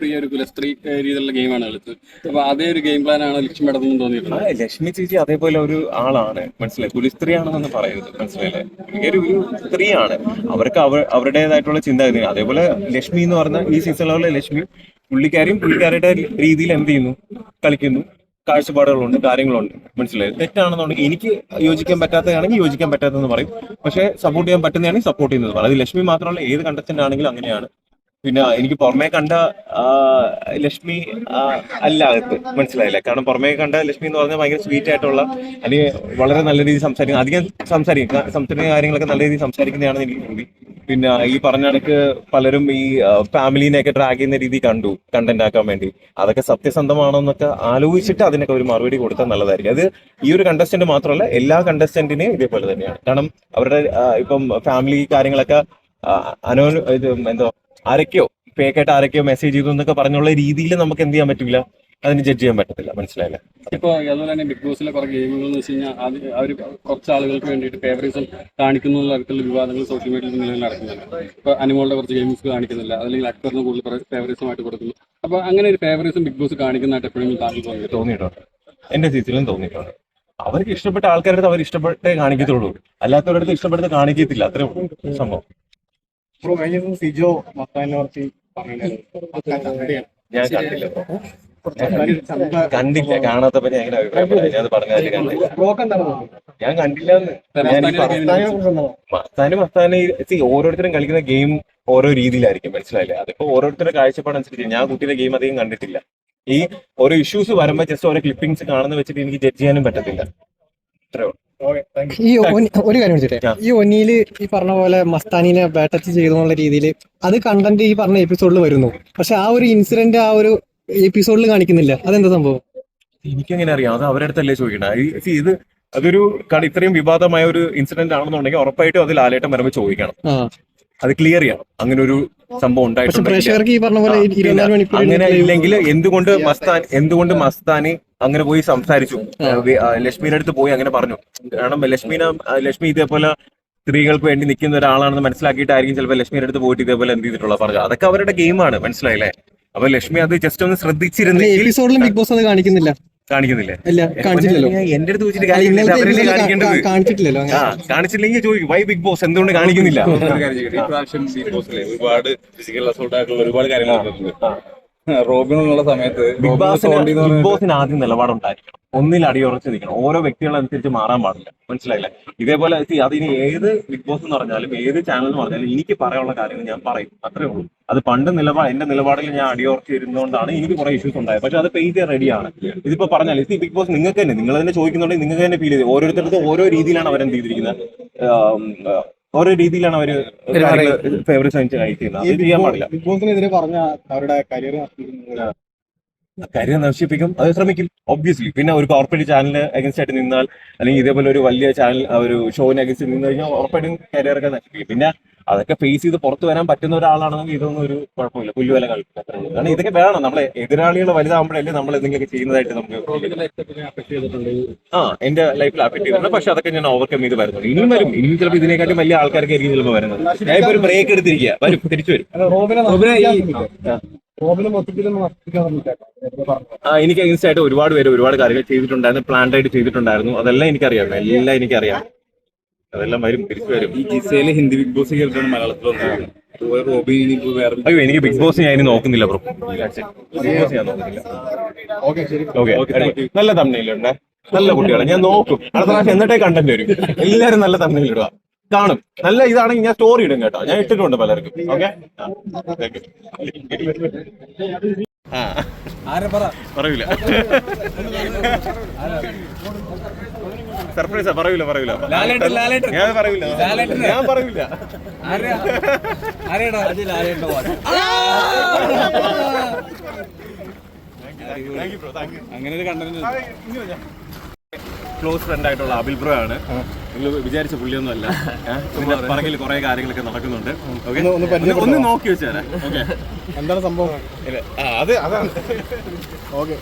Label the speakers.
Speaker 1: പ്രിയ ഒരു കുലസ്ത്രീ രീതിയിലുള്ള ഗെയിമാണ് കളിച്ചത്. അപ്പൊ അതേ ഒരു ഗെയിം പ്ലാൻ ആണ് ലക്ഷ്മി നടത്തുന്നത് തോന്നിയിട്ടുണ്ട്.
Speaker 2: ലക്ഷ്മി ചേച്ചി അതേപോലെ ഒരു ആളാണ്, മനസ്സിലായി. കുലസ്ത്രീയാണെന്ന് പറയുന്നത് മനസ്സിലായില്ലേ. ഒരു സ്ത്രീയാണ്, അവർക്ക് അവരുടേതായിട്ടുള്ള ചിന്താഗതി. അതേപോലെ ലക്ഷ്മി എന്ന് പറഞ്ഞ ഈ സീസണിലെ ലക്ഷ്മി പുള്ളിക്കാരുടെ രീതിയിൽ എന്ത് ചെയ്യുന്നു, കളിക്കുന്നു, കാഴ്ചപ്പാടുകളുണ്ട്, കാര്യങ്ങളുണ്ട്, മനസ്സിലായി. തെറ്റാണെന്നുണ്ടെങ്കിൽ എനിക്ക് യോജിക്കാൻ പറ്റാത്തതാണെങ്കിൽ യോജിക്കാൻ പറ്റാത്തതെന്ന് പറയും, പക്ഷെ സപ്പോർട്ട് ചെയ്യാൻ പറ്റുന്നതാണെങ്കിൽ സപ്പോർട്ട് ചെയ്യുന്നത് പറയും. അത് ലക്ഷ്മി മാത്രമല്ല, ഏത് കണ്ടസ്റ്റന്റ് ആണെങ്കിലും അങ്ങനെയാണ്. പിന്നെ എനിക്ക് പുറമേ കണ്ട ലക്ഷ്മി അല്ല അകത്ത്, മനസ്സിലായില്ലേ. കാരണം പുറമേ കണ്ട ലക്ഷ്മി എന്ന് പറഞ്ഞാൽ ഭയങ്കര സ്വീറ്റ് ആയിട്ടുള്ള, അല്ലെങ്കിൽ വളരെ നല്ല രീതിയിൽ സംസാരിക്കും, അധികം സംസാരിക്കുന്ന കാര്യങ്ങളൊക്കെ നല്ല രീതിയിൽ സംസാരിക്കുന്നതാണെന്ന് എനിക്ക് തോന്നി. പിന്നെ ഈ പറഞ്ഞ കണക്ക് പലരും ഈ ഫാമിലിനെയൊക്കെ ട്രാക്ക് ചെയ്യുന്ന രീതി കണ്ടു കണ്ടന്റ് ആക്കാൻ വേണ്ടി. അതൊക്കെ സത്യസന്ധമാണോ എന്നൊക്കെ ആലോചിച്ചിട്ട് അതിനൊക്കെ ഒരു മറുപടി കൊടുത്താൽ നല്ലതായിരിക്കും. അത് ഈ ഒരു കണ്ടസ്റ്റന്റ് മാത്രമല്ല, എല്ലാ കണ്ടസ്റ്റന്റിനെയും ഇതേപോലെ തന്നെയാണ്. കാരണം അവരുടെ ഇപ്പം ഫാമിലി കാര്യങ്ങളൊക്കെ എന്തോ ആരൊക്കെയോ ഫേക്കായിട്ട് ആരൊക്കെയോ മെസ്സേജ് ചെയ്തു എന്നൊക്കെ പറഞ്ഞുള്ള രീതിയിൽ നമുക്ക് എന്ത് ചെയ്യാൻ പറ്റില്ല, അതിന് ജഡ്ജ് ചെയ്യാൻ പറ്റത്തില്ല, മനസ്സിലായില്ലേ.
Speaker 1: ഇപ്പൊ അതുപോലെ തന്നെ ബിഗ് ബോസിലെ കുറെ ഗെയിമുകൾ എന്ന് വെച്ച് കഴിഞ്ഞാൽ അവർ കുറച്ച് ആളുകൾക്ക് വേണ്ടിയിട്ട് ഫേവറിസം കാണിക്കുന്ന തരത്തിലുള്ള വിവാദങ്ങൾ സോഷ്യൽ മീഡിയയിൽ നിലവിൽ നടക്കുന്നുണ്ട്. ഇപ്പൊ അനിമോളുടെ കുറച്ച് ഗെയിംസ് കാണിക്കുന്നില്ല, അല്ലെങ്കിൽ അക്ബറിന് കൂടുതൽ ഫേവറിസമായിട്ട് കൊടുക്കുന്നു. അപ്പൊ അങ്ങനെ ഒരു ഫേവറിസം ബിഗ് ബോസ് കാണിക്കുന്നതായിട്ട് എപ്പോഴും താങ്കൾ
Speaker 2: തോന്നിയിട്ടുണ്ട്. എന്റെ സീസണിലും തോന്നിയിട്ടുണ്ട്. അവർക്ക് ഇഷ്ടപ്പെട്ട ആൾക്കാരുടെ അവർ ഇഷ്ടപ്പെട്ടേ കാണിക്കത്തുള്ളൂ, അല്ലാത്തവരുടെ ഇഷ്ടപ്പെടുത്ത് കാണിക്കത്തില്ല. അത്രേ ഉള്ളൂ സംഭവം.
Speaker 1: സിജോ
Speaker 2: ഞാൻ കണ്ടില്ല, കാണാത്തപ്പോ ഞാൻ എങ്ങനെ അഭിപ്രായം പറയാം. ഞാൻ പറഞ്ഞാൽ ഞാൻ കണ്ടില്ലെന്ന്. മസ്താന് ഓരോരുത്തരും കളിക്കുന്ന ഗെയിം ഓരോ രീതിയിലായിരിക്കും, മനസ്സിലായില്ലേ. അതിപ്പോ ഓരോരുത്തരുടെ കാഴ്ചപ്പാടനുസരിച്ച്. ഞാൻ കുട്ടിയുടെ ഗെയിം അധികം കണ്ടിട്ടില്ല. ഈ ഓരോ ഇഷ്യൂസ് വരുമ്പോ ജസ്റ്റ് ഓരോ ക്ലിപ്പിംഗ്സ് കാണുന്ന വെച്ചിട്ട് എനിക്ക് ജഡ്ജ് ചെയ്യാനും പറ്റത്തില്ല. അത്രേ ഉള്ളൂ.
Speaker 3: ഈ ഒരു കാര്യം വെച്ചിട്ടേ, ഈ ഒന്നിയില് ഈ പറഞ്ഞ പോലെ മസ്താനിനെ ബാറ്റച്ച് ചെയ്തു എന്നുള്ള രീതിയിൽ അത് കണ്ടന്റ് ഈ പറഞ്ഞ എപ്പിസോഡിൽ വരുന്നു, പക്ഷെ ആ ഒരു ഇൻസിഡന്റ് ആ ഒരു എപ്പിസോഡിൽ കാണിക്കുന്നില്ല. അതെന്താ സംഭവം?
Speaker 2: എനിക്കെങ്ങനെ അറിയാം? അത് അവരുടെ അടുത്തല്ലേ ചോദിക്കണം. ഇത് അതൊരു ഇത്രയും വിവാദമായ ഒരു ഇൻസിഡന്റ് ആണെന്നുണ്ടെങ്കിൽ ഉറപ്പായിട്ടും അത് ലാലേട്ടൻ വരുമ്പോൾ ചോദിക്കണം, അത് ക്ലിയർ ചെയ്യണം. അങ്ങനെ ഒരു സംഭവം ഉണ്ടായിട്ടുണ്ട്. അങ്ങനെ ഇല്ലെങ്കിൽ എന്തുകൊണ്ട് മസ്താനി അങ്ങനെ പോയി സംസാരിച്ചു, ലക്ഷ്മിയുടെ അടുത്ത് പോയി അങ്ങനെ പറഞ്ഞു. കാരണം ലക്ഷ്മി ഇതേപോലെ സ്ത്രീകൾക്ക് വേണ്ടി നിൽക്കുന്ന ഒരാളാണെന്ന് മനസ്സിലാക്കിയിട്ടായിരിക്കും ചിലപ്പോൾ ലക്ഷ്മിയുടെ അടുത്ത് പോയിട്ട് ഇതേപോലെ എന്ത് ചെയ്തിട്ടുള്ള പറഞ്ഞു. അതൊക്കെ അവരുടെ ഗെയിമാണ്, മനസ്സിലായില്ലേ. അപ്പൊ ലക്ഷ്മി അത് ജസ്റ്റ് ഒന്ന് ശ്രദ്ധിച്ചിരുന്നെങ്കിൽ.
Speaker 3: എപ്പിസോഡിലും ബിഗ് ബോസ് അത് കാണിക്കുന്നില്ലേ?
Speaker 2: എന്റെ അടുത്ത് വെച്ചിട്ട് കാണിച്ചില്ലെങ്കിൽ ചോദിക്കും, വൈ ബിഗ് ബോസ് എന്തുകൊണ്ട് കാണിക്കുന്നില്ല?
Speaker 1: ഇപ്രാവശ്യം ബിഗ് ബോസിലെ ഒരുപാട് ഫിസിക്കൽ അസോൾട്ട് ആയിട്ടുള്ള ഒരുപാട് കാര്യങ്ങൾ നടന്നിട്ടുണ്ട്. റോബിനുള്ള സമയത്ത്
Speaker 2: ബിഗ് ബോസിന് ആദ്യം നിലപാടുണ്ടായിരിക്കണം, ഒന്നിൽ അടിയുറച്ച് നിൽക്കണം. ഓരോ വ്യക്തികളനുസരിച്ച് മാറാൻ പാടില്ല, മനസ്സിലായില്ലേ. ഇതേപോലെ അതിന് ഏത് ബിഗ് ബോസ് എന്ന് പറഞ്ഞാലും ഏത് ചാനൽ എന്ന് പറഞ്ഞാലും എനിക്ക് പറയാനുള്ള കാര്യങ്ങൾ ഞാൻ പറയും, അത്രേ ഉള്ളൂ. അത് പണ്ട് എന്റെ നിലപാടിൽ ഞാൻ അടിയുറച്ച് ഇരുന്നുകൊണ്ടാണ് എനിക്ക് കുറെ ഇഷ്യൂസ് ഉണ്ടായത്. പക്ഷെ അത് ഫേസ് ചെയ്യാൻ റെഡിയാണ്. ഇതിപ്പോ പറഞ്ഞാൽ ബിഗ് ബോസ് നിങ്ങൾക്ക് തന്നെ, നിങ്ങൾ തന്നെ ചോദിക്കുന്നുണ്ടെങ്കിൽ നിങ്ങൾക്ക് തന്നെ ഫീൽ ചെയ്ത് ഓരോരുത്തർക്കും ഓരോ രീതിയിലാണ് അവരെന്ത് ചെയ്തിരിക്കുന്നത്, ഓരോ രീതിയിലാണ് അവര് ഫേവറേറ്റ് സയൻസ് കഴിക്കുന്നത്. അത് ചെയ്യാൻ പാടില്ല.
Speaker 1: ബിഗ് ബോസിനെതിരെ പറഞ്ഞ അവരുടെ
Speaker 2: കരിയർ നശിപ്പിക്കും, അത് ശ്രമിക്കും ഒബ്വിയസ്ലി. പിന്നെ ഒരു കോർപ്പറേറ്റ് ചാനലിന് അഗൻസ്റ്റ് ആയിട്ട് നിന്നാൽ, അല്ലെങ്കിൽ ഇതേപോലെ ഒരു വലിയ ചാനൽ ഒരു ഷോവിന് അഗൻസ്റ്റ് നിന്ന് കഴിഞ്ഞാൽ ഉറപ്പായിട്ടും കരിയറൊക്കെ നശിപ്പിക്കും. പിന്നെ അതൊക്കെ ഫേസ് ചെയ്ത് പുറത്തു വരാൻ പറ്റുന്ന ഒരാളാണെങ്കിൽ ഇതൊന്നും ഒരു കുഴപ്പമില്ല, പുല്ലുവില കളിക്കും. കാരണം ഇതൊക്കെ വേണം. നമ്മളെ എതിരാളികൾ വലുതാകുമ്പോഴല്ലേ നമ്മൾ എന്തെങ്കിലുമൊക്കെ ചെയ്യുന്നതായിട്ട് നമുക്ക് എന്റെ ലൈഫിൽ അഫക്ട് ചെയ്തിട്ടുണ്ട്. പക്ഷെ അതൊക്കെ ഞാൻ ഓവർകം ചെയ്ത് വരുന്നുണ്ട്. ഇനിയും വരും. ഇനിയും ചിലപ്പോൾ ഇതിനെക്കാട്ടും വലിയ ആൾക്കാർക്കായിരിക്കും ചിലപ്പോൾ വരുന്നത്. ഞാൻ ഇപ്പൊ ഒരു ബ്രേക്ക് എടുത്തിരിക്കുക, വരും, തിരിച്ചു വരും. എനിക്ക് അഗൻസ്റ്റ് ആയിട്ട് ഒരുപാട് പേര് ഒരുപാട് കാര്യങ്ങൾ ചെയ്തിട്ടുണ്ടായിരുന്നു, പ്ലാൻഡ് ആയിട്ട് ചെയ്തിട്ടുണ്ടായിരുന്നു. അതെല്ലാം എനിക്കറിയാം, എല്ലാം എനിക്കറിയാം. അതെല്ലാം വരും, തിരിച്ചു വരും.
Speaker 1: ഈ ജിസയില് ഹിന്ദി ബിഗ് ബോസ് കേൾക്കുന്ന മലയാളത്തിലൊന്നും.
Speaker 2: അയ്യോ, എനിക്ക് ബിഗ് ബോസ് ഞാൻ ഇനി നോക്കുന്നില്ല ബ്രോ. ബിഗ് ബോസ് ഞാൻ നോക്കുന്നില്ല. ഓക്കെ, നല്ല തമ്മിലുണ്ട്, നല്ല കുട്ടികളെ ഞാൻ നോക്കും. അടുത്ത പ്രാവശ്യം എന്നിട്ടേ കണ്ടന്റ് വരും. എല്ലാരും നല്ല തമ്മിലിടുക കാണും. നല്ല ഇതാണെങ്കിൽ ഞാൻ സ്റ്റോറി ഇടും കേട്ടോ. ഞാൻ ഇട്ടിട്ടുണ്ട് പലർക്കും. ഓക്കെ, പറയൂല. സർപ്രൈസാ, പറയൂല. ഞാൻ പറയൂല.
Speaker 1: അങ്ങനെ ഒരു കണ്ടന്റ്
Speaker 2: ക്ലോസ് ഫ്രണ്ട് ആയിട്ടുള്ള അബിൽ ബ്രോ ആണ്. നിങ്ങൾ വിചാരിച്ച പുള്ളിയൊന്നും അല്ല. പറകിൽ കുറെ കാര്യങ്ങളൊക്കെ നടക്കുന്നുണ്ട്. ഒന്ന് നോക്കി വെച്ചാൽ. ഓക്കെ,
Speaker 1: എന്താണ് സംഭവം?
Speaker 2: അതാണ്. ഓക്കെ.